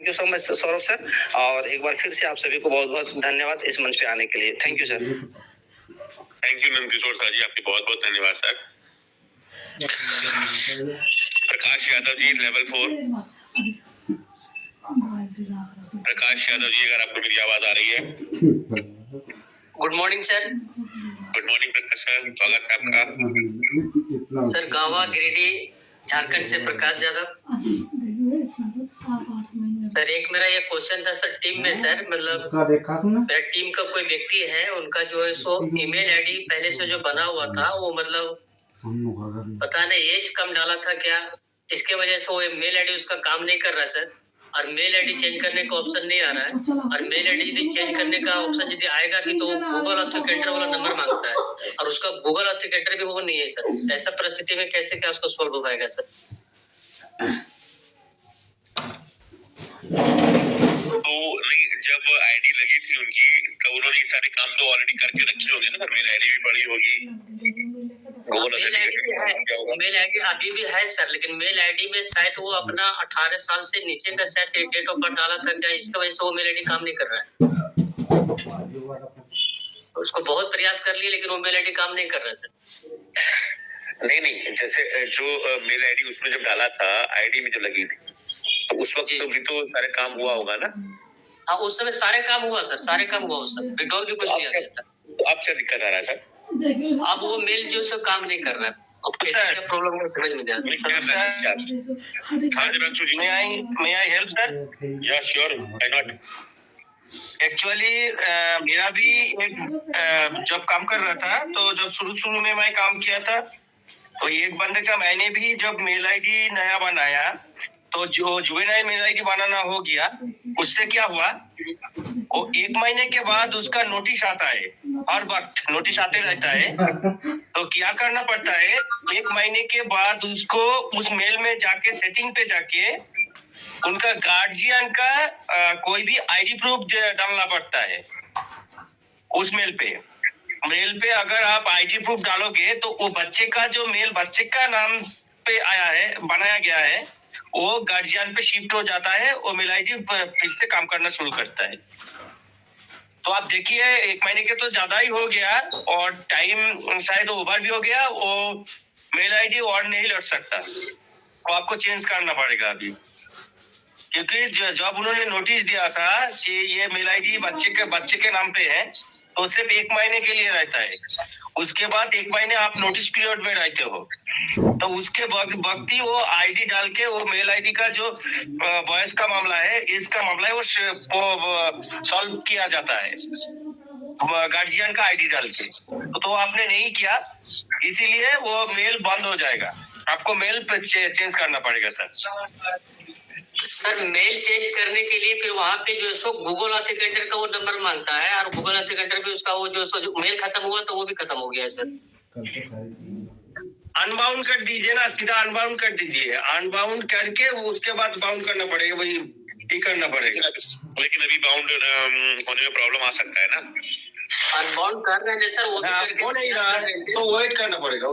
Thank you so much Saurabh sir, और एक बार फिर से आप सभी को बहुत बहुत धन्यवाद इस मंच पे आने के लिए। Thank you sir. Thank you Nandkishore sir ji, आपके बहुत बहुत धन्यवाद सर। प्रकाश यादव जी लेवल 4। प्रकाश यादव जी, अगर आपको मेरी आवाज आ रही है। Good morning sir. Good morning Prakash sir, स्वागत है आपका। सर गावा गिरिडीह झारखंड से प्रकाश यादव। सर एक मेरा ये क्वेश्चन था सर, टीम में सर मतलब मेरा टीम का कोई व्यक्ति है, उनका जो है सो ईमेल आईडी पहले से जो बना हुआ था वो मतलब पता नहीं एज कम डाला था क्या, इसके वजह से वो मेल आईडी उसका काम नहीं कर रहा सर, और मेल आईडी चेंज करने का ऑप्शन नहीं आ रहा है, और मेल आईडी यदि चेंज करने का ऑप्शन यदि आएगा भी तो गूगल ऑथेंटिकेटर वाला नंबर मांगता है, और उसका गूगल ऑथेंटिकेटर भी वो नहीं है सर। ऐसा परिस्थिति में कैसे क्या उसको सोल्व हो पाएगा सर? तो नहीं, जब आईडी लगी थी उनकी तो उन्होंने ये सारे काम तो ऑलरेडी करके रखे होंगे ना सर। मेल आईडी भी बड़ी होगी, मेल आईडी अभी भी है सर, लेकिन मेल आईडी में शायद वो अपना 18 साल से नीचे का शायद डेट ऑफ बर्थ डाला था क्या, इसकी वजह से वो मेल आईडी काम नहीं कर रहा है। उसको बहुत प्रयास कर लिए लेकिन वो मेल आईडी काम नहीं कर रहा है सर। नहीं, जैसे जो मेल आईडी उसमें जब डाला था आईडी में जो लगी थी तो उस वक्त तो भी तो सारे काम हुआ होगा ना। हाँ उस समय सारे काम हुआ सर, सारे काम हुआ उस समय, विड्रॉल भी कुछ नहीं आ गया था। तो अब क्या दिक्कत आ रहा है सर? अब वो मेल जो सब काम नहीं कर रहा है, अब कैसे क्या प्रॉब्लम है समझ में नहीं आ रहा। May I help sir? Yeah, sure. Why not? Actually मेरा भी एक जब काम कर रहा था तो जब शुरू में मैं काम किया था तो एक बंदे का मैंने भी जब मेल आईडी नया बनाया तो जो जुवेनाइल मेल आईडी बनाना हो गया, उससे क्या हुआ वो 1 महीने के बाद उसका नोटिस आता है, हर वक्त नोटिस आते रहता है। तो क्या करना पड़ता है, 1 महीने के बाद उसको उस मेल में जाके सेटिंग पे जाके उनका गार्जियन का कोई भी आईडी प्रूफ डालना पड़ता है उस मेल पे अगर आप आईडी प्रूफ डालोगे तो वो बच्चे का जो मेल बच्चे का नाम पे आया है, बनाया गया है, वो गार्जियन पे शिफ्ट हो जाता है, वो मेल आईडी फिर से काम करना शुरू करता है। तो आप देखिए 1 महीने के तो ज्यादा ही हो गया और टाइम शायद ओवर भी हो गया, वो मेल आईडी और नहीं लड़ सकता, तो आपको चेंज करना पड़ेगा अभी, क्योंकि जब उन्होंने नोटिस दिया था कि ये मेल आईडी बच्चे के नाम पे है तो सिर्फ 1 महीने के लिए रहता है, उसके बाद 1 महीने आप नोटिस पीरियड में रहते हो, तो उसके वक्त ही वो आईडी डाल के वो मेल आईडी का जो बॉयज का मामला है, इसका मामला है, वो सॉल्व किया जाता है गार्जियन का आईडी डाल के। तो आपने नहीं किया, इसीलिए वो मेल बंद हो जाएगा, आपको मेल चेंज करना पड़ेगा सर। मेल चेंज करने के लिए फिर वहाँ पे जो सो गूगल ऑथेंटिकेटर का वो नंबर मांगता है, और गूगल ऑथेंटिकेटर भी उसका वो जो मेल खत्म हुआ तो वो भी खत्म हो गया है सर। अनबाउंड कर दीजिए ना, सीधा अनबाउंड कर दीजिए, अनबाउंड करके वो उसके बाद बाउंड करना पड़ेगा, वही ठीक करना पड़ेगा। लेकिन अभी बाउंड होने में प्रॉब्लम आ सकता है ना। अनबाउंड कर रहे हैं सर, वो नहीं रहा तो वेट करना पड़ेगा।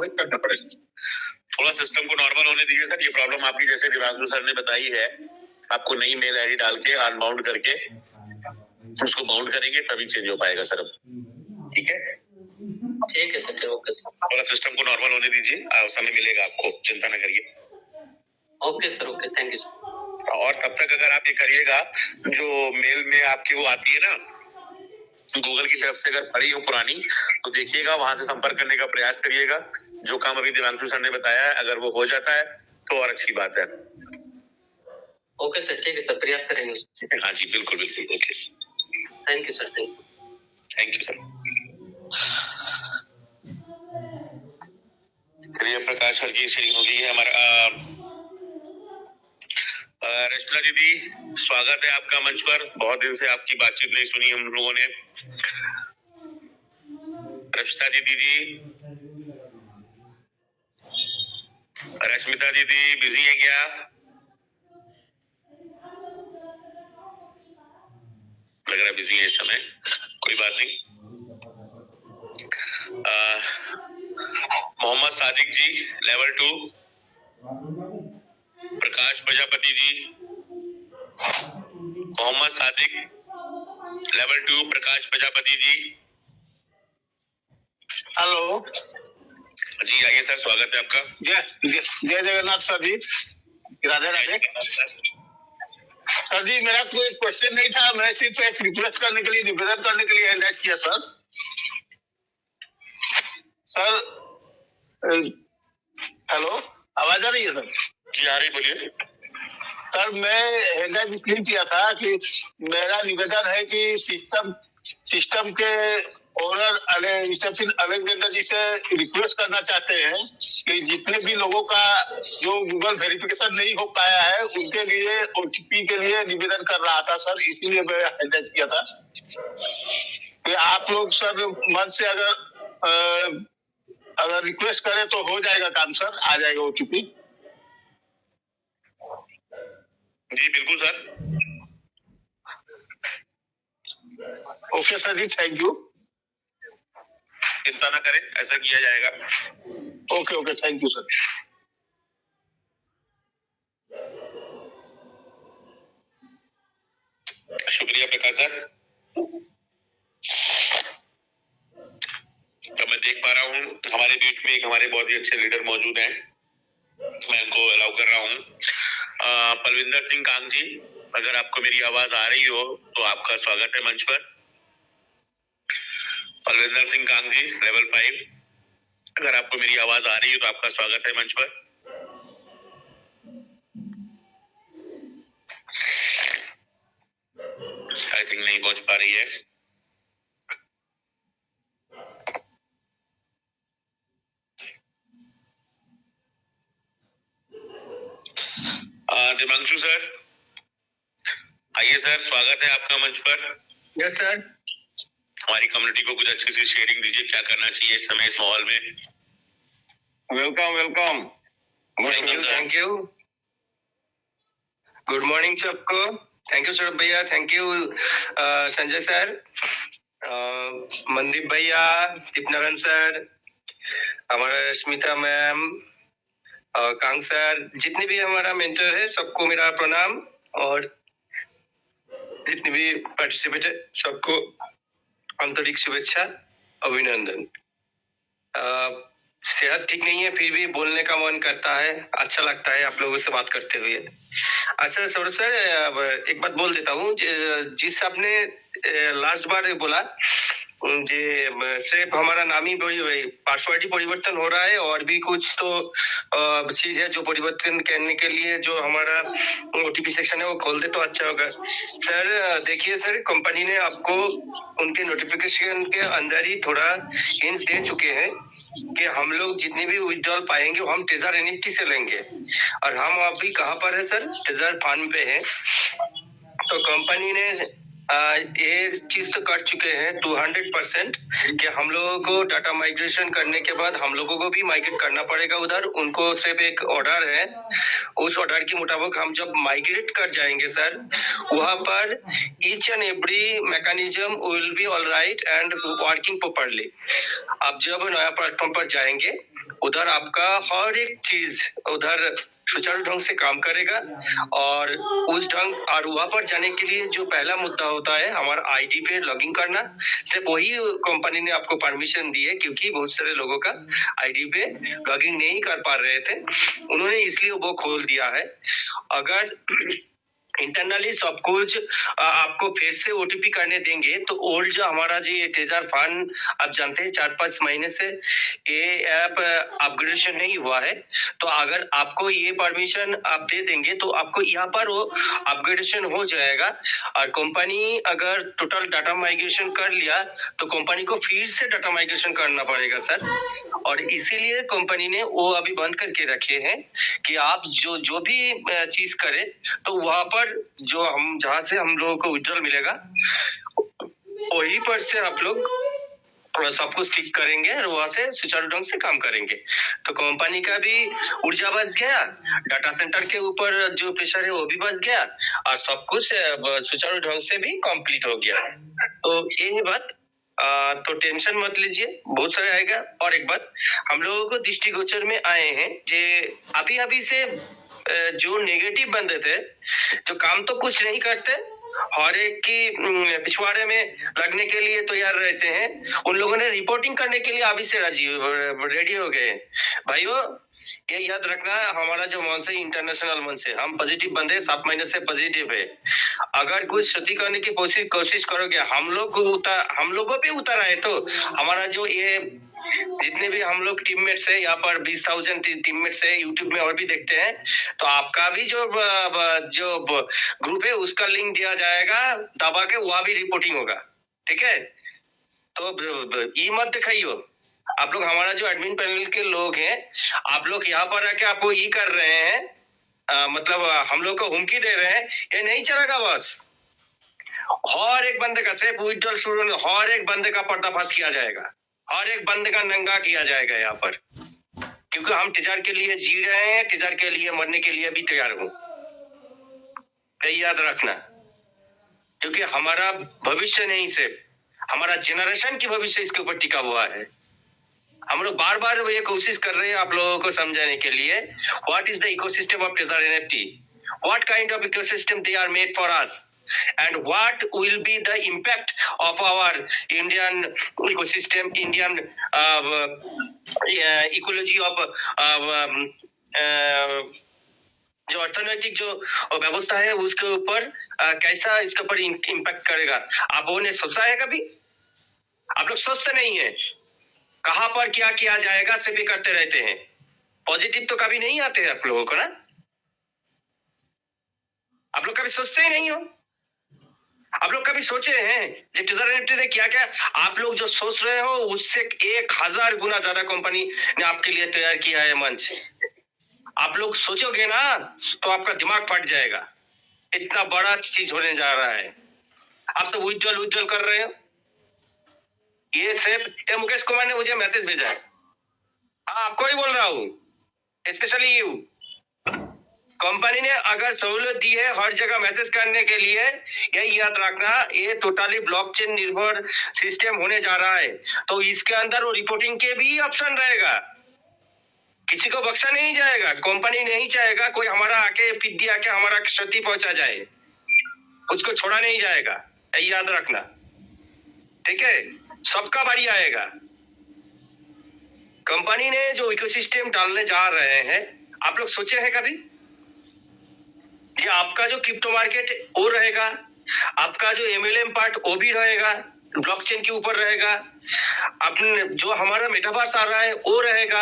थोड़ा सिस्टम को नॉर्मल होने दीजिए सर। ये प्रॉब्लम आपकी जैसे दिवांशु सर ने बताई है, आपको नई मेल आईडी डाल के अनबाउंड करके उसको बाउंड करेंगे तभी चेंज हो पाएगा सर। ठीक है सर, ओके सर। थोड़ा सिस्टम को नॉर्मल होने दीजिए, समय मिलेगा आपको, चिंता न करिए। Okay sir, okay, thank you sir. और तब तक अगर आप ये करिएगा, जो मेल में आपकी वो आती है ना गूगल की तरफ से, अगर पड़ी हो पुरानी तो देखिएगा, वहां से संपर्क करने का प्रयास करिएगा। जो काम अभी दिवांशु सर ने बताया है अगर वो हो जाता है तो और अच्छी बात है। ओके सर, ठीक है सर, प्रयास करेंगे। हाँ जी, बिल्कुल okay. Thank you sir, thank you sir. चलिए प्रकाश सर की शेयरिंग हो गई है हमारा। रचना दीदी, स्वागत है आपका मंच पर। बहुत दिन से आपकी बातचीत नहीं सुनी हम लोगों ने। रचना दीदी जी, रश्मिता दीदी बिजी है क्या? लग रहा बिजी है इस समय, कोई बात नहीं। मोहम्मद सादिक जी लेवल 2, प्रकाश प्रजापति जी, मोहम्मद सादिक, लेवल 2 प्रकाश प्रजापति जी। हेलो जी आइए सर, स्वागत है आपका। जय जगन्नाथ सर जी, राधे राधे। सर जी मेरा कोई क्वेश्चन नहीं था, मैं सिर्फ एक रिक्वेस्ट करने के लिए, निवेदन करने के लिए हैंड किया सर। हेलो, आवाज आ रही है सर? जी आ रही, बोलिए। सर मैं हैंड इसलिए किया था कि मेरा निवेदन है कि सिस्टम के ओनर अलेक्जेंडर जी से रिक्वेस्ट करना चाहते हैं कि जितने भी लोगों का जो गूगल वेरिफिकेशन नहीं हो पाया है उनके लिए OTP के लिए निवेदन कर रहा था सर, इसीलिए मैं हैंड किया था कि आप लोग सर मन से अगर रिक्वेस्ट करें तो हो जाएगा काम सर, आ जाएगा OTP। जी बिल्कुल sir. Okay sir ji, thank you. चिंता ना करें, ऐसा किया जाएगा। Okay thank you sir. शुक्रिया प्रकाश सर। तो मैं देख पा रहा हूँ हमारे बीच में एक हमारे बहुत ही अच्छे लीडर मौजूद हैं, मैं इनको अलाउ कर रहा हूँ। पलविंदर सिंह कांग जी, अगर आपको मेरी आवाज आ रही हो तो आपका स्वागत है मंच पर। पलविंदर सिंह कांग जी, लेवल 5, अगर आपको मेरी आवाज आ रही है तो आपका स्वागत है मंच पर। आई थिंक नहीं पहुंच पा रही है। दिमांशु सर, आइए सर, स्वागत है आपका मंच पर। Yes sir. हमारी कम्युनिटी को कुछ अच्छी सी शेयरिंग दीजिए, क्या करना चाहिए इस समय इस माहौल में। Welcome. Thank you. Good morning सबको। थैंक यू सौरभ भैया, thank you Sanjay sir, Mandeep भैया, दीपनारायण सर, हमारा स्मिता मैम, कांग सर, जितने भी हमारा मेंटर है सबको मेरा प्रणाम, और जितने भी पार्टिसिपेट है सबको आंतरिक शुभेच्छा, अभिनंदन। सेहत ठीक नहीं है फिर भी बोलने का मन करता है, अच्छा लगता है आप लोगों से बात करते हुए। अच्छा सौरभ सर, एक बात बोल देता हूँ, जिस आपने लास्ट बार बोला सिर्फ हमारा नाम ही पासवर्ड ही परिवर्तन हो रहा है, और भी कुछ तो चीज है जो परिवर्तन करने के लिए जो हमारा OTP सेक्शन है वो खोल दे तो अच्छा होगा। सर देखिए सर, कंपनी ने आपको उनके नोटिफिकेशन के अंदर ही थोड़ा हिंट दे चुके हैं कि हम लोग जितने भी विड्रॉल पाएंगे वो हम ट्रेजर NFT से लेंगे, और हम अभी कहाँ पर है सर? ट्रेजर फंड पे है। तो कंपनी ने ये चीज तो कर चुके हैं 200% कि हम लोगों को डाटा माइग्रेशन करने के बाद हम लोगों को भी माइग्रेट करना पड़ेगा उधर। उनको सिर्फ एक ऑर्डर है, उस ऑर्डर के मुताबिक हम जब माइग्रेट कर जाएंगे सर, वहां पर each and every mechanism will be all right and working properly. आप जब नया प्लेटफॉर्म पर जाएंगे उधर आपका हर एक चीज उधर सुचारू ढंग से काम करेगा, और उस ढंग और वहां पर जाने के लिए जो पहला मुद्दा होता है हमारा ID पे लॉगिन करना, सिर्फ वही कंपनी ने आपको परमिशन दी है, क्योंकि बहुत सारे लोगों का ID पे लॉगिन नहीं कर पा रहे थे, उन्होंने इसलिए वो खोल दिया है। अगर इंटरनली सब कुछ आपको फिर से OTP करने देंगे तो ओल्ड जो हमारा जो ट्रेजर फंड आप जानते हैं 4-5 महीने से ये ऐप अपग्रेडेशन नहीं हुआ है, तो अगर आपको ये परमिशन आप दे देंगे तो आपको यहाँ पर वो अपग्रेडेशन हो जाएगा। और कंपनी अगर टोटल डाटा माइग्रेशन कर लिया तो कंपनी को फिर से डाटा माइग्रेशन करना पड़ेगा सर, और इसीलिए कंपनी ने वो अभी बंद करके रखे हैं कि आप जो भी चीज करें तो वहां पर जो हम जहां से हम लोगों को विड्रॉल मिलेगा वहीं पर से आप लोग सब कुछ ठीक करेंगे और वहां से सुचारू ढंग से काम करेंगे। तो कंपनी का भी ऊर्जा बच गया, डाटा सेंटर के ऊपर जो प्रेशर है वो भी बच गया, और सब कुछ सुचारू ढंग से भी कंप्लीट हो गया। तो ये है बात, तो टेंशन मत लीजिए, बहुत सारे आएगा। और एक बात, हम लोगों को दृष्टिगोचर में आए हैं जे अभी से जो नेगेटिव बंदे थे, जो काम तो कुछ नहीं करते हर एक की पिछवाड़े में लगने के लिए तैयार रहते हैं, उन लोगों ने रिपोर्टिंग करने के लिए अभी से रेडी हो गए। भाइयों, ये याद रखना, हमारा जो मंच है इंटरनेशनल मंच है, हम पॉजिटिव बंदे 7 महीने से पॉजिटिव है। अगर कुछ क्षति करने की कोशिश करोगे, हम लोगों पे उतर आए तो हमारा जो ये जितने भी हम लोग टीममेट्स है यहाँ पर 20,000 टीममेट्स है, यूट्यूब में और भी देखते हैं, तो आपका भी जो ग्रुप है उसका लिंक दिया जाएगा, दबा के वहाँ भी रिपोर्टिंग होगा। ठीक है, तो ये मत दिखाइयो। आप लोग हमारा जो एडमिन पैनल के लोग हैं, आप लोग यहाँ पर आके आपको ये कर रहे हैं, मतलब हम लोग को हुमकी दे रहे हैं, ये नहीं चलेगा। बस हर एक बंदे का सिर्फ विड्रॉल शुरू, हर एक बंदे का पर्दाफाश किया जाएगा, हर एक बंदे का नंगा किया जाएगा यहाँ पर, क्योंकि हम तिजार के लिए जी रहे हैं, तिजार के लिए मरने के लिए भी तैयार हूँ। याद रखना, क्योंकि हमारा भविष्य नहीं, सिर्फ हमारा जनरेशन की भविष्य इसके ऊपर टिका हुआ है। हम लोग बार बार ये कोशिश कर रहे हैं आप लोगों को समझाने के लिए, what is the ecosystem of tezar NFT, what kind of ecosystem they are made for us, and what will be the impact of our Indian ecosystem, Indian ecology of जो अर्थनैतिक जो व्यवस्था है उसके ऊपर कैसा इसके ऊपर इम्पैक्ट करेगा। आप लोगों ने सोचा है कभी? आप लोग सोचते नहीं है, कहां पर क्या किया जाएगा सिर्फ भी करते रहते हैं, पॉजिटिव तो कभी नहीं आते हैं आप लोगों को ना। आप लोग कभी सोचते ही नहीं हो, आप लोग कभी सोचे हैं जो टेजर एनएफटी ने क्या क्या? आप लोग जो सोच रहे हो उससे 1000 गुना ज्यादा कंपनी ने आपके लिए तैयार किया है मंच। आप लोग सोचोगे ना तो आपका दिमाग फट जाएगा, इतना बड़ा चीज होने जा रहा है। आप तो उज्जवल कर रहे हो। ये सिर्फ मुकेश कुमार ने मुझे मैसेज भेजा है, हाँ आपको ही बोल रहा हूँ, स्पेशली यू। कंपनी ने अगर सहूलियत दी है हर जगह मैसेज करने के लिए, यही याद रखना, ये टोटली ब्लॉकचेन निर्भर सिस्टम होने जा रहा है, तो इसके अंदर वो रिपोर्टिंग के भी ऑप्शन रहेगा। किसी को बख्शा नहीं जाएगा, कंपनी नहीं चाहेगा कोई हमारा आके पिद्दी आके हमारा क्षति पहुंचा जाए, उसको छोड़ा नहीं जाएगा, यही याद रखना। ठीक है, सबका बारी आएगा। कंपनी ने जो इकोसिस्टम डालने जा रहे हैं, आप लोग सोचे हैं कभी? ये आपका जो क्रिप्टो मार्केट वो रहेगा, आपका जो एमएलएम पार्ट वो भी रहेगा, ब्लॉकचेन के ऊपर रहेगा, अपने जो हमारा मेटावर्स आ रहा है वो रहेगा,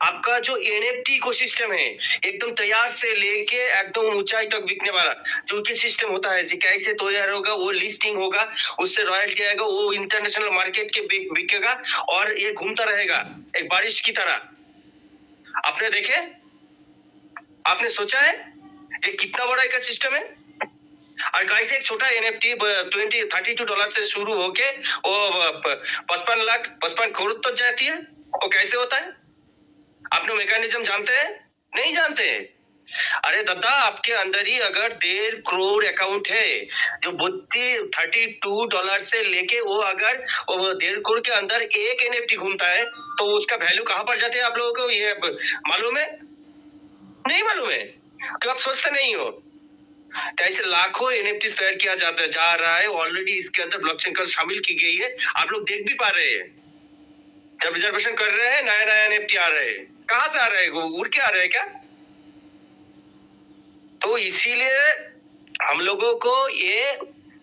आपका जो एनएफटी इकोसिस्टम है एकदम तैयार से लेके एकदम ऊंचाई तक बिकने वाला जो इकोसिस्टम होता है, कैसे तैयार होगा, वो लिस्टिंग होगा, उससे रॉयल्टी आएगा, वो इंटरनेशनल मार्केट के बिकेगा और ये घूमता रहेगा एक बारिश की तरह। आपने देखे, आपने सोचा है ये कितना बड़ा इकोसिस्टम है? और कैसे एक छोटा एनएफटी $32 से शुरू होके वो 55 करोड़ तक जाती है, वो कैसे होता है? आपने मैकेनिज्म जानते हैं? नहीं जानते हैं। अरे दादा, आपके अंदर ही अगर 1.5 करोड़ अकाउंट है जो $32 से लेके वो अगर वो 1.5 करोड़ के अंदर एक एनएफटी घूमता है तो उसका वैल्यू कहां पर जाते हैं आप लोगों को ये मालूम है? नहीं मालूम है, क्यों आप सोचते नहीं हो? ऐसे लाखों एनएफटी तैयार किया जा रहा है, ऑलरेडी इसके अंदर ब्लॉकचेन का शामिल की गई है, आप लोग देख भी पा रहे हैं। जब रिजर्वेशन कर रहे हैं नया एनएफटी आ रहे हैं, कहां से आ रहे हैं? उड़ के आ रहे हैं क्या? तो इसीलिए हम लोगों को ये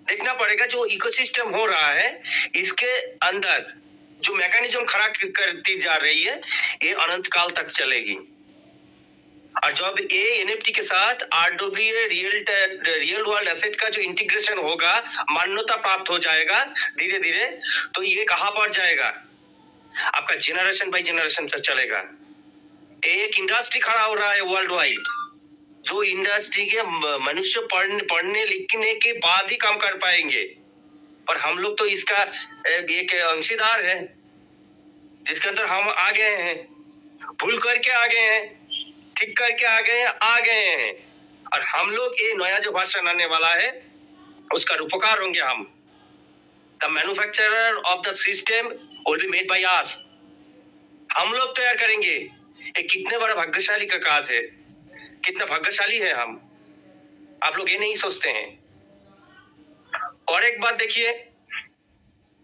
देखना पड़ेगा जो इकोसिस्टम हो रहा है इसके अंदर जो मैकेनिज्म खड़ा करती जा रही है ये अनंत काल तक चलेगी। और जब ये एनएफटी के साथ आरडब्ल्यूए रियल वर्ल्ड एसेट का जो इंटीग्रेशन होगा, मान्यता प्राप्त हो जाएगा धीरे धीरे, तो ये कहां पर जाएगा? आपका जनरेशन बाय जनरेशन से चलेगा। एक इंडस्ट्री खड़ा हो रहा है वर्ल्ड वाइड, जो इंडस्ट्री के मनुष्य पढ़ने लिखने के बाद ही काम कर पाएंगे, और हम लोग तो इसका एक अंशीदार है जिसके अंदर हम आ गए हैं, भूल करके आ गए हैं, ठीक करके आ गए हैं, और हम लोग ये नया जो भाषा आने वाला है उसका रूपकार होंगे हम। The manufacturer of the system will be made by us, हम लोग तैयार करेंगे। ये कितने बड़ा भाग्यशाली का काज है, कितना भाग्यशाली है हम, आप लोग ये नहीं सोचते हैं। एक बात देखिए,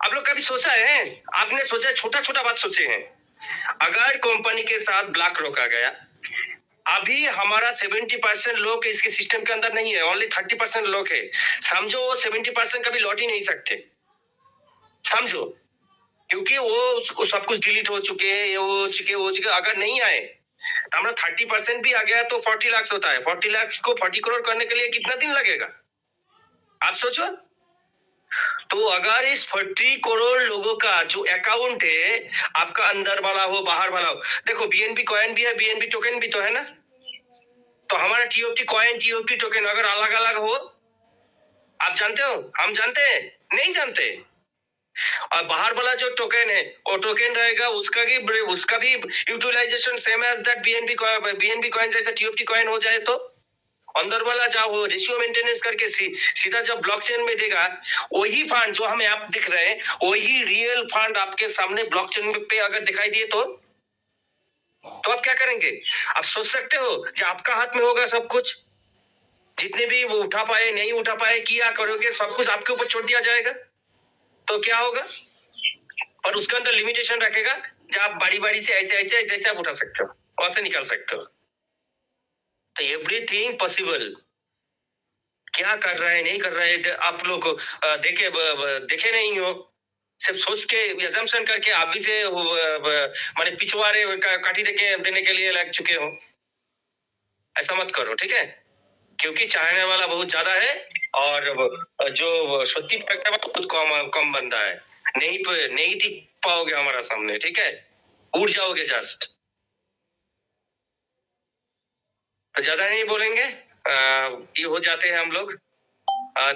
आप लोग कभी सोचा है, आपने सोचा छोटा छोटा बात सोचे हैं, अगर कंपनी के साथ ब्लॉक रोका गया, अभी हमारा 70% लोग इसके सिस्टम के अंदर नहीं है, ओनली 30% लोग है, समझो वो 70% कभी लौट ही नहीं सकते, समझो, क्योंकि वो सब कुछ डिलीट हो चुके हैं, ये हो चुके, अगर नहीं आए हमारा 30% भी आ गया तो 40 लाख होता है, 40 लाख को 40 करोड़ करने के लिए कितना दिन लगेगा, आप सोचो। तो अगर इस 40 करोड़ लोगों का जो अकाउंट है, आपका अंदर वाला हो बाहर वाला हो, देखो बीएनबी कॉइन भी है, बीएनबी टोकन भी तो है ना, तो हमारा टीओटी कॉइन टीओटी टोकन अगर अलग अलग हो, आप जानते हो, हम जानते हैं, नहीं जानते, और बाहर वाला जो टोकन है वो टोकन रहेगा, उसका भी utilization same as that BNB coin जैसा टीओटी कॉइन हो जाए, तो अंदर वाला जाओ रेशियो मेंटेनेंस करके सीधा जब ब्लॉकचेन में देगा, वही फंड जो हमें आप दिख रहे हैं, वही रियल फंड आपके सामने ब्लॉकचेन पे अगर दिखाई दिए तो आप क्या करेंगे? आप सोच सकते हो कि आपका हाथ में होगा सब कुछ, जितने भी वो उठा पाए नहीं उठा पाए किया करोगे, सब कुछ आपके ऊपर छोड़ दिया जाएगा, तो क्या होगा? और उसके अंदर लिमिटेशन रखेगा जो आप बारी बारी से ऐसे आप उठा सकते हो, वहां से निकाल सकते हो, तो एवरीथिंग पॉसिबल। क्या कर रहा है नहीं कर रहा है आप लोग देखे नहीं हो, सिर्फ सोच के एजम्पशन करके आप भी से माने पिछवाड़े काठी देने के लिए लग चुके हो, ऐसा मत करो, ठीक है? क्योंकि चाहने वाला बहुत ज्यादा है और जो सत्य फैक्टर है बहुत कम बंदा है, नहीं टिक पाओगे हमारा सामने, ठीक है? उड़ जाओगे जस्ट। तो ज्यादा नहीं बोलेंगे, ये हो जाते हैं हम लोग।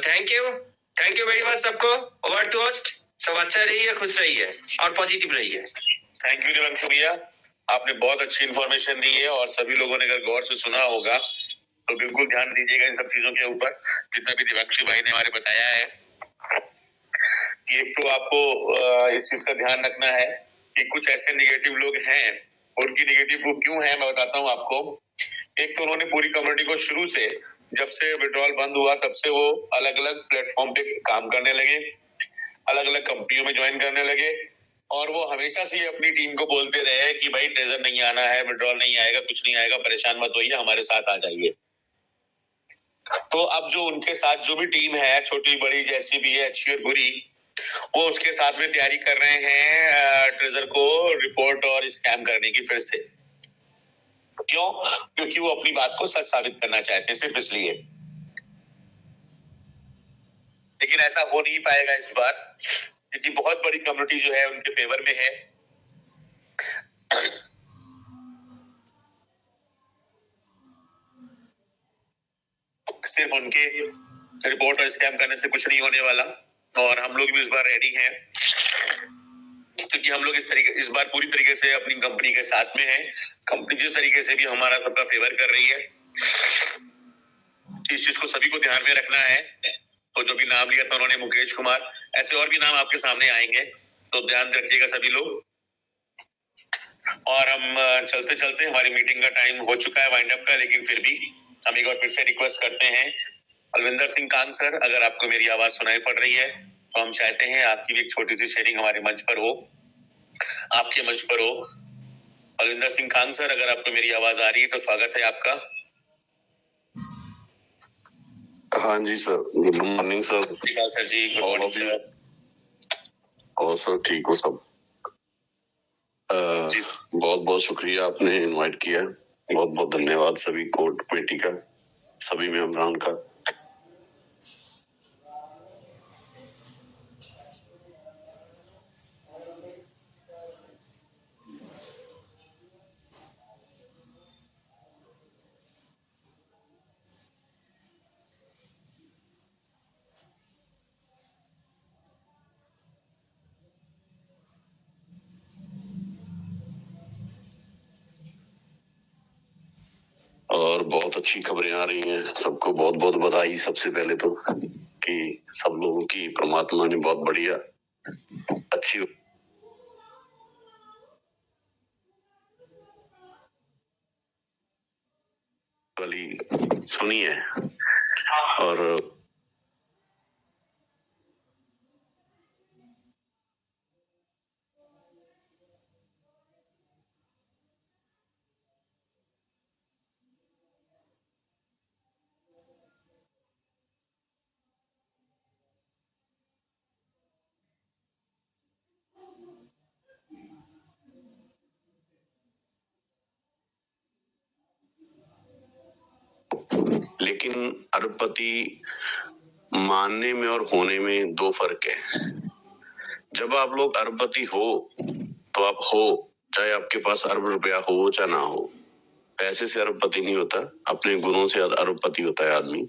थैंक यू वेरी मच सबको, ओवर टू होस्ट, सब अच्छा रहिए, खुश रहिए और पॉजिटिव रहिए। थैंक यू देवांशु भैया, आपने बहुत अच्छी इन्फॉर्मेशन दी है और सभी लोगों ने अगर गौर से सुना होगा तो बिल्कुल ध्यान दीजिएगा इन सब चीजों के ऊपर, जितना भी देवांशु भाई ने हमारे बताया है। कि एक तो आपको इस चीज का ध्यान रखना है कि कुछ ऐसे निगेटिव लोग हैं, उनकी निगेटिव वो क्यों है मैं बताता हूँ आपको। एक तो उन्होंने पूरी कम्युनिटी को शुरू से, जब से विड्रॉल बंद हुआ तब से वो अलग अलग प्लेटफॉर्म पे काम करने लगे, अलग अलग कंपनियों में ज्वाइन करने लगे, और वो हमेशा से अपनी टीम को बोलते रहे कि भाई ट्रेजर नहीं आना है, विड्रॉल नहीं आएगा, कुछ नहीं आएगा, परेशान मत होइए, हमारे साथ आ जाइए। तो अब जो उनके साथ जो भी टीम है, छोटी बड़ी जैसी भी है, अच्छी और बुरी, वो उसके साथ में तैयारी कर रहे हैं ट्रेजर को रिपोर्ट और स्कैम करने की फिर से। क्यों? क्योंकि वो अपनी बात को सच साबित करना चाहते हैं, सिर्फ इसलिए। लेकिन ऐसा हो नहीं पाएगा इस बार, क्योंकि बहुत बड़ी कम्युनिटी जो है उनके फेवर में है। सिर्फ उनके रिपोर्ट और स्कैम करने से कुछ नहीं होने वाला, और हम लोग भी इस बार रेडी हैं, क्योंकि हम लोग इस बार पूरी तरीके से अपनी कंपनी के साथ में हैं। कंपनी जिस तरीके से भी हमारा सबका फेवर कर रही है, इस चीज को सभी को ध्यान में रखना है। तो जो भी नाम लिया था उन्होंने, मुकेश कुमार, ऐसे और भी नाम आपके सामने आएंगे, तो ध्यान रखिएगा सभी लोग। और हम चलते चलते, हमारी मीटिंग का टाइम हो चुका है वाइंड अप का, लेकिन फिर भी हम एक बार फिर से रिक्वेस्ट करते हैं, अलविंदर सिंह कांग सर, अगर आपको मेरी आवाज सुनाई पड़ रही है तो हम चाहते हैं आपकी भी एक छोटी सी शेयरिंग हमारे मंच पर हो, आपके मंच पर हो। अलविंदर सिंह कांग सर, अगर आपको मेरी आवाज आ रही है तो स्वागत है आपका। हाँ जी sir, good morning sir. Sir ji, good morning sir. और सर ठीक हो सब? बहुत बहुत शुक्रिया, आपने इनवाइट किया, बहुत बहुत धन्यवाद सभी कोर्ट कमेटी का, सभी मेंबरान का। और बहुत अच्छी खबरें आ रही हैं, सबको बहुत बहुत बधाई। सबसे पहले तो कि सब लोगों की परमात्मा ने बहुत बढ़िया अच्छी वाली सुनी है, और लेकिन अरबपति मानने में और होने में दो फर्क है। जब आप लोग अरबपति हो तो आप हो, चाहे आपके पास अरब रुपया हो चाहे ना हो। पैसे से अरबपति नहीं होता, अपने गुणों से अरबपति होता है आदमी।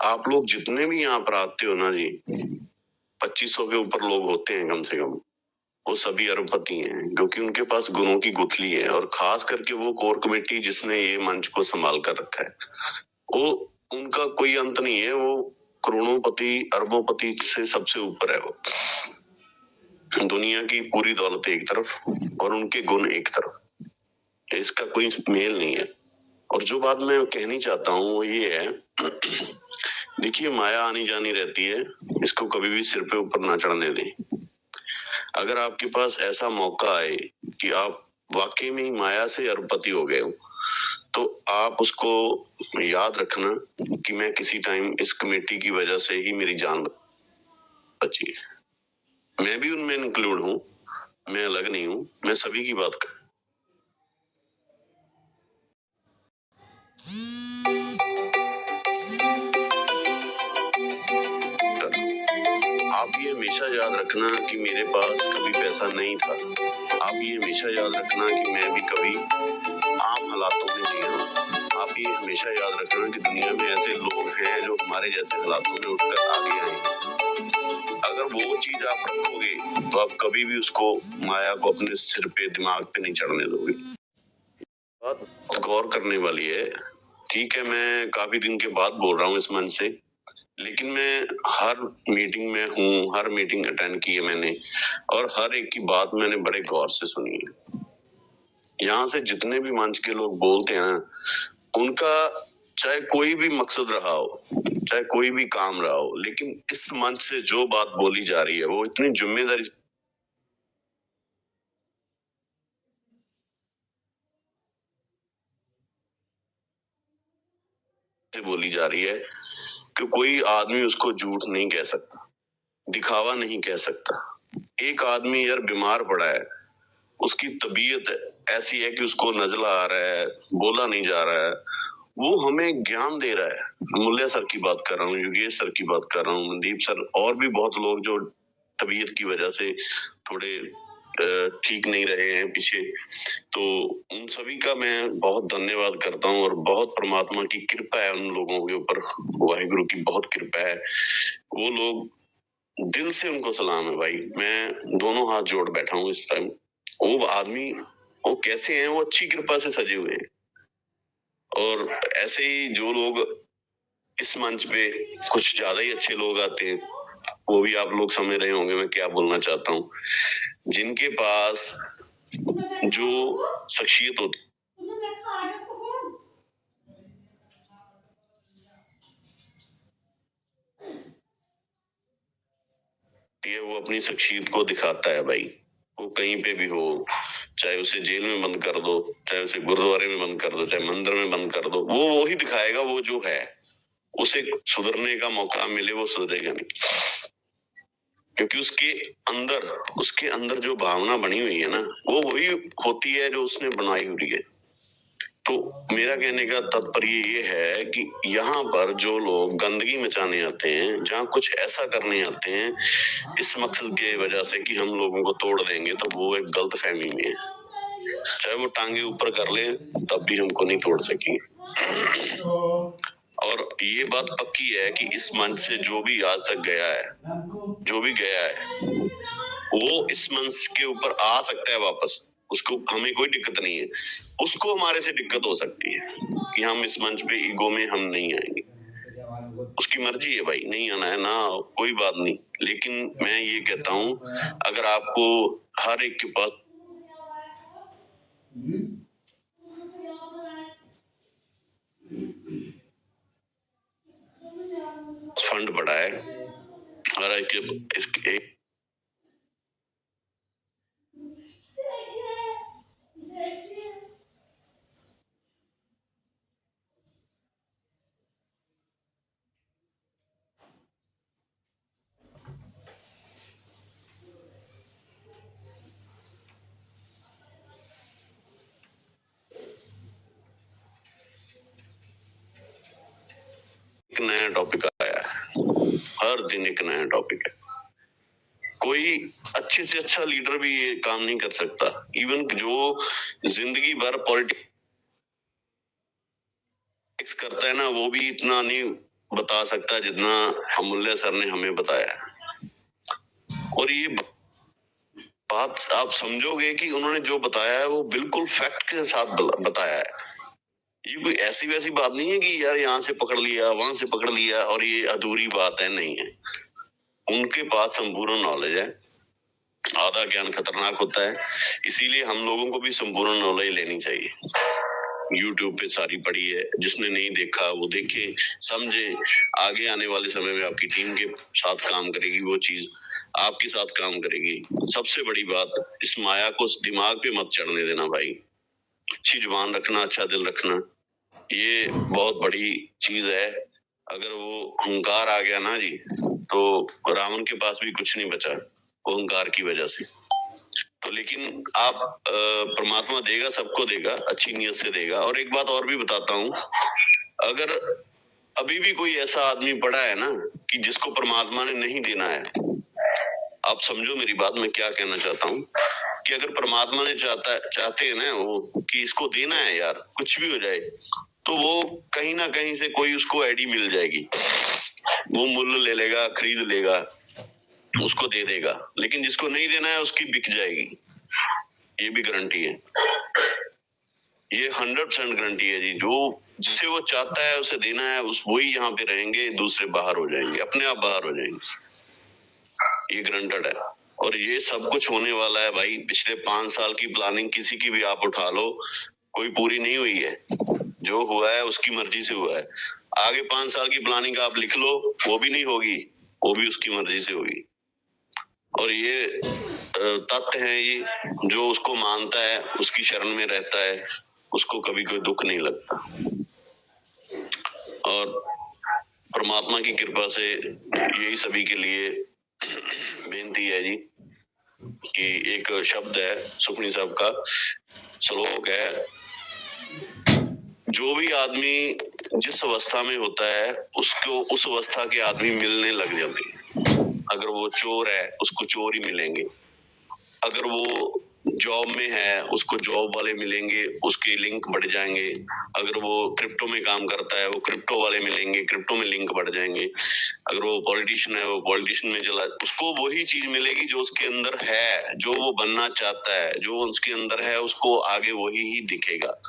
आप लोग जितने भी यहाँ पर आते हो ना जी, 2500 के ऊपर लोग होते हैं कम से कम, वो सभी अरबपति हैं, क्योंकि उनके पास गुणों की गुथली है। और खास करके वो कोर कमेटी जिसने ये मंच को संभाल कर रखा है, वो उनका कोई अंत नहीं है। वो करोड़ोंपति अरबोंपति से सबसे ऊपर है। वो दुनिया की पूरी दौलत एक तरफ और उनके गुण एक तरफ, इसका कोई मेल नहीं है। और जो बात मैं कहनी चाहता हूँ वो ये है, देखिए माया आनी जानी रहती है, इसको कभी भी सिर पे ऊपर ना चढ़ने दें। अगर आपके पास ऐसा मौका आए कि आप वाकई में माया से अरबपति हो गए हो, तो आप उसको याद रखना कि मैं किसी टाइम इस कमेटी की वजह से ही मेरी जान बची। मैं भी उनमें इंक्लूड हूँ, मैं अलग नहीं हूँ, मैं सभी की बात कर। आप ये हमेशा याद रखना कि मेरे पास कभी पैसा नहीं था। आप ये हमेशा याद रखना कि मैं भी कभी आम हालातों में जिया हूँ। आप ये हमेशा याद रखना कि दुनिया में ऐसे लोग हैं जो हमारे जैसे हालातों में उठकर आगे आए हैं। अगर वो चीज आप रखोगे तो आप कभी भी उसको, माया को अपने सिर पे, दिमाग पे नहीं चढ़ने दोगे। बात गौर करने वाली है। ठीक है, मैं काफी दिन के बाद बोल रहा हूँ इस मन से, लेकिन मैं हर मीटिंग में हूँ, हर मीटिंग अटेंड की है मैंने, और हर एक की बात मैंने बड़े गौर से सुनी है। यहाँ से जितने भी मंच के लोग बोलते हैं, उनका चाहे कोई भी मकसद रहा हो, चाहे कोई भी काम रहा हो, लेकिन इस मंच से जो बात बोली जा रही है वो इतनी जिम्मेदारी से बोली जा रही है कि कोई आदमी उसको झूठ नहीं कह सकता, दिखावा नहीं कह सकता। एक आदमी यार बीमार पड़ा है, उसकी तबीयत ऐसी है कि उसको नजला आ रहा है, बोला नहीं जा रहा है, वो हमें ज्ञान दे रहा है। मुल्ला सर की बात कर रहा हूँ, योगेश सर की बात कर रहा हूँ, मनदीप सर, और भी बहुत लोग जो तबीयत की वजह से थोड़े ठीक नहीं रहे हैं पीछे, तो उन सभी का मैं बहुत धन्यवाद करता हूँ। और बहुत परमात्मा की कृपा है उन लोगों के ऊपर, वाहिगुरु की बहुत कृपा है। वो लोग, दिल से उनको सलाम है भाई, मैं दोनों हाथ जोड़ बैठा हूँ इस टाइम। वो आदमी, वो कैसे हैं, वो अच्छी कृपा से सजे हुए हैं। और ऐसे ही जो लोग इस मंच पे कुछ ज्यादा ही अच्छे लोग आते हैं, वो भी आप लोग समझ रहे होंगे मैं क्या बोलना चाहता हूँ। जिनके पास जो शख्सियत होती है, वो अपनी शख्सियत को दिखाता है भाई। वो कहीं पे भी हो, चाहे उसे जेल में बंद कर दो, चाहे उसे गुरुद्वारे में बंद कर दो, चाहे मंदिर में बंद कर दो, वो ही दिखाएगा वो जो है। उसे सुधरने का मौका मिले वो सुधरेगा नहीं, क्योंकि उसके अंदर जो भावना बनी हुई है ना, वो वही होती है जो उसने बनाई हुई है। तो मेरा कहने का तात्पर्य ये है कि यहाँ पर जो लोग गंदगी मचाने आते हैं, जहाँ कुछ ऐसा करने आते हैं इस मकसद की वजह से कि हम लोगों को तोड़ देंगे, तो वो एक गलत फहमी में है। चाहे वो टांगे ऊपर कर ले तब भी हमको नहीं तोड़ सकेंगे। और ये बात पक्की है कि इस मंच से जो भी आज तक गया है, जो भी गया है, वो इस मंच के ऊपर आ सकता है वापस, उसको हमें कोई दिक्कत नहीं है। उसको हमारे से दिक्कत हो सकती है कि हम इस मंच पे ईगो में हम नहीं आएंगे। उसकी मर्जी है भाई, नहीं आना है ना, कोई बात नहीं। लेकिन मैं ये कहता हूँ, अगर आपको हर एक के पास फंड पड़ा है, हर एक इसके एक नया टॉपिक आया है, हर दिन एक नया टॉपिक है। कोई अच्छे से अच्छा लीडर भी ये काम नहीं कर सकता। इवन जो जिंदगी भर पॉलिटिक्स करता है ना, वो भी इतना नहीं बता सकता जितना अमूल्य सर ने हमें बताया। और ये बात आप समझोगे कि उन्होंने जो बताया है वो बिल्कुल फैक्ट के साथ बताया है। ये कोई ऐसी वैसी बात नहीं है कि यार यहाँ से पकड़ लिया वहां से पकड़ लिया और ये अधूरी बात है, नहीं है। उनके पास संपूर्ण नॉलेज है। आधा ज्ञान खतरनाक होता है, इसीलिए हम लोगों को भी संपूर्ण नॉलेज लेनी चाहिए। YouTube पे सारी पड़ी है, जिसने नहीं देखा वो देखे, समझे। आगे आने वाले समय में आपकी टीम के साथ काम करेगी, वो चीज आपके साथ काम करेगी। सबसे बड़ी बात, इस माया को दिमाग पे मत चढ़ने देना भाई। अच्छी जुबान रखना, अच्छा दिल रखना, ये बहुत बड़ी चीज है। अगर वो अहंकार आ गया ना जी, तो रावण के पास भी कुछ नहीं बचा, वो अहंकार की वजह से। तो लेकिन आप परमात्मा देगा, सबको देगा, अच्छी नीयत से देगा। और एक बात और भी बताता हूँ, अगर अभी भी कोई ऐसा आदमी पड़ा है ना कि जिसको परमात्मा ने नहीं देना है, आप समझो मेरी बात, मैं क्या कहना चाहता हूँ कि अगर परमात्मा ने चाहते हैं ना वो कि इसको देना है यार, कुछ भी हो जाए, तो वो कहीं ना कहीं से कोई उसको आईडी मिल जाएगी, वो मूल्य ले लेगा, खरीद लेगा, उसको दे देगा। लेकिन जिसको नहीं देना है उसकी बिक जाएगी, ये भी गारंटी है, ये 100% गारंटी है जी। जो जिसे वो चाहता है उसे देना है, उस वही यहाँ पे रहेंगे, दूसरे बाहर हो जाएंगे, अपने आप बाहर हो जाएंगे, ये गारंटेड है। और ये सब कुछ होने वाला है भाई। पिछले 5 साल की प्लानिंग किसी की भी आप उठा लो, कोई पूरी नहीं हुई है। जो हुआ है उसकी मर्जी से हुआ है। आगे 5 साल की प्लानिंग आप लिख लो, वो भी नहीं होगी, वो भी उसकी मर्जी से होगी। और ये तथ्य है, ये जो उसको मानता है, उसकी शरण में रहता है, उसको कभी कोई दुख नहीं लगता। और परमात्मा की कृपा से यही सभी के लिए बेनती है जी कि एक शब्द है सुखनी साहब का श्लोक है, जो भी आदमी जिस अवस्था में होता है उसको उस अवस्था के आदमी मिलने लग जाते हैं। अगर वो चोर है उसको चोर ही मिलेंगे, अगर वो जॉब में है उसको जॉब वाले मिलेंगे, उसके लिंक बढ़ जाएंगे। अगर वो क्रिप्टो में काम करता है वो क्रिप्टो वाले मिलेंगे, क्रिप्टो में लिंक बढ़ जाएंगे। अगर वो पॉलिटिशियन है वो पॉलिटिशियन में चला, उसको वही चीज मिलेगी जो उसके अंदर है, जो वो बनना चाहता है, जो उसके अंदर है, उसको आगे वही ही दिखेगा।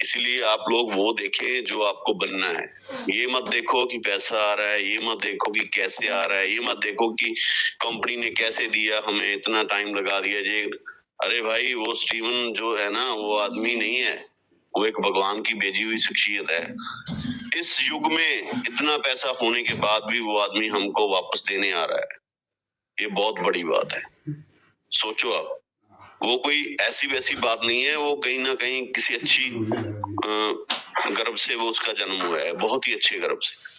इसलिए आप लोग वो देखें जो आपको बनना है। ये मत देखो कि पैसा आ रहा है, ये मत देखो कि कैसे आ रहा है, ये मत देखो कि कंपनी ने कैसे दिया, हमें इतना टाइम लगा दिया जी। अरे भाई, वो स्टीवन जो है ना, वो आदमी नहीं है, वो एक भगवान की भेजी हुई शख्सियत है। इस युग में इतना पैसा होने के बाद भी वो आदमी हमको वापस देने आ रहा है, ये बहुत बड़ी बात है। सोचो आप, वो कोई ऐसी वैसी बात नहीं है, वो कहीं ना कहीं किसी अच्छी गर्भ से वो उसका जन्म हुआ है, बहुत ही अच्छे गर्भ से।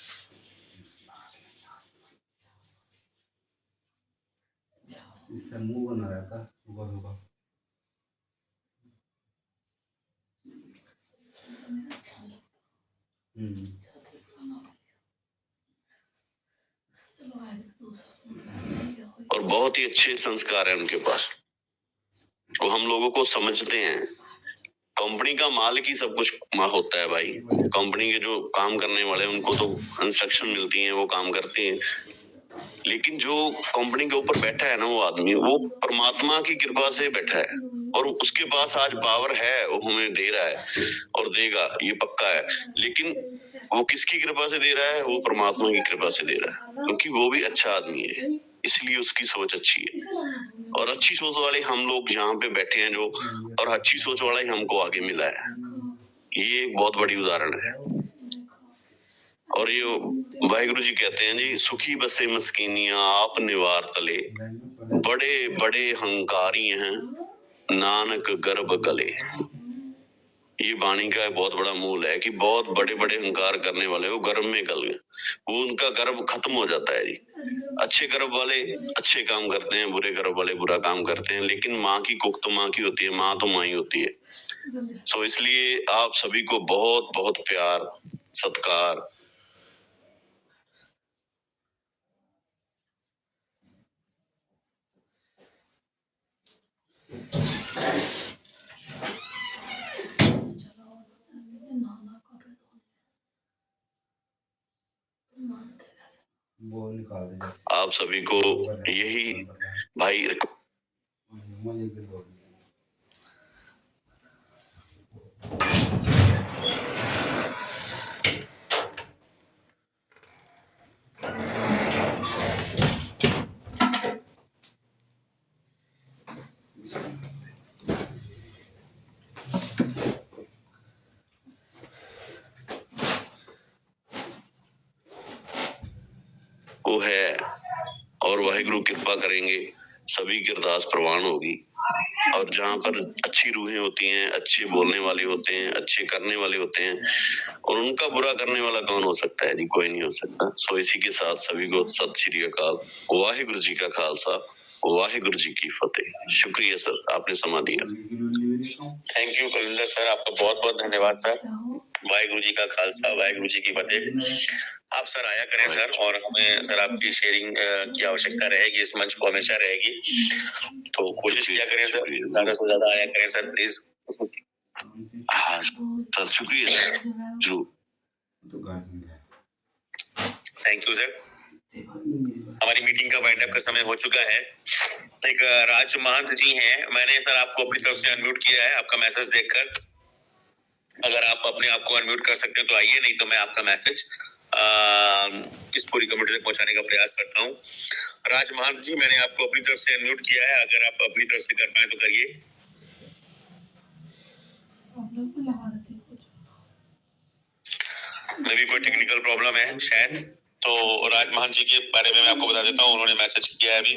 इससे मुंह बना रहता सुबह सुबह। और बहुत ही अच्छे संस्कार है उनके पास, वो हम लोगों को समझते हैं। कंपनी का मालिक ही सब कुछ होता है भाई। कंपनी के जो काम करने वाले उनको तो इंस्ट्रक्शन मिलती हैं, वो काम करते हैं, लेकिन जो कंपनी के ऊपर बैठा है ना वो आदमी, वो परमात्मा की कृपा से बैठा है और उसके पास आज पावर है, वो हमें दे रहा है और देगा, ये पक्का है। लेकिन वो किसकी कृपा से दे रहा है? वो परमात्मा की कृपा से दे रहा है, क्योंकि वो भी अच्छा आदमी है, इसलिए उसकी सोच अच्छी है। और अच्छी सोच वाले हम लोग यहाँ पे बैठे हैं जो, और अच्छी सोच वाला ही हमको आगे मिला है, ये एक बहुत बड़ी उदाहरण है। और ये वाहिगुरु जी कहते हैं जी, सुखी बसे मस्कीनियां आप निवार तले, बड़े बड़े हंकारी हैं नानक गर्भ गले। ये वाणी का बहुत बड़ा मूल है कि बहुत बड़े बड़े हंकार करने वाले वो गर्भ में गल गए, वो उनका गर्भ खत्म हो जाता है जी। अच्छे गर्भ वाले अच्छे काम करते हैं, बुरे गर्भ वाले बुरा काम करते हैं, लेकिन माँ की कुख तो माँ की होती है, माँ तो माँ ही होती है। सो इसलिए आप सभी को बहुत बहुत प्यार, सत्कार निकाल दे जैसे आप सभी को यही भाई मुझे भी लोग वो है और वाहिगुरु कृपा करेंगे, सभी की अरदास प्रवान होगी। और जहाँ पर अच्छी रूहें होती हैं, अच्छे बोलने वाले होते हैं, अच्छे करने वाले होते हैं, और उनका बुरा करने वाला कौन हो सकता है जी? कोई नहीं हो सकता। सो इसी के साथ सभी को सत श्री अकाल, वाहिगुरु जी का खालसा, वाहिगुरु जी की फतेह। शुक्रिया सर, आपने समा दिया। थैंक यू कुलविंदर सर, आपका बहुत बहुत धन्यवाद सर। वाहिगुरु जी का खालसा, वाहिगुरु जी की फतेह। आप सर आया करें सर, और हमें सर आपकी शेयरिंग की आवश्यकता रहेगी, इस मंच को हमेशा रहेगी, तो कोशिश किया करें सर, ज्यादा से ज्यादा आया करें सर प्लीज। हाँ सर, शुक्रिया सर, जरूर। Thank you sir. हमारी मीटिंग का वाइंड अप का समय हो चुका है। एक राज महंत जी हैं, मैंने सर आपको अपनी तरफ से अनम्यूट किया है आपका मैसेज देखकर। अगर आप अपने आप को अनम्यूट कर सकते हैं तो आइए, नहीं तो मैं आपका मैसेज इस पूरी कमेटी तक पहुंचाने का प्रयास करता हूं। राज महंत जी, मैंने आपको अपनी तरफ से अनम्यूट किया है, अगर आप अपनी तरफ से कर पाए तो करिए। मे भी कोई टेक्निकल प्रॉब्लम है शायद, तो राज महंत जी के बारे में मैं आपको बता देता हूँ, उन्होंने मैसेज किया है अभी।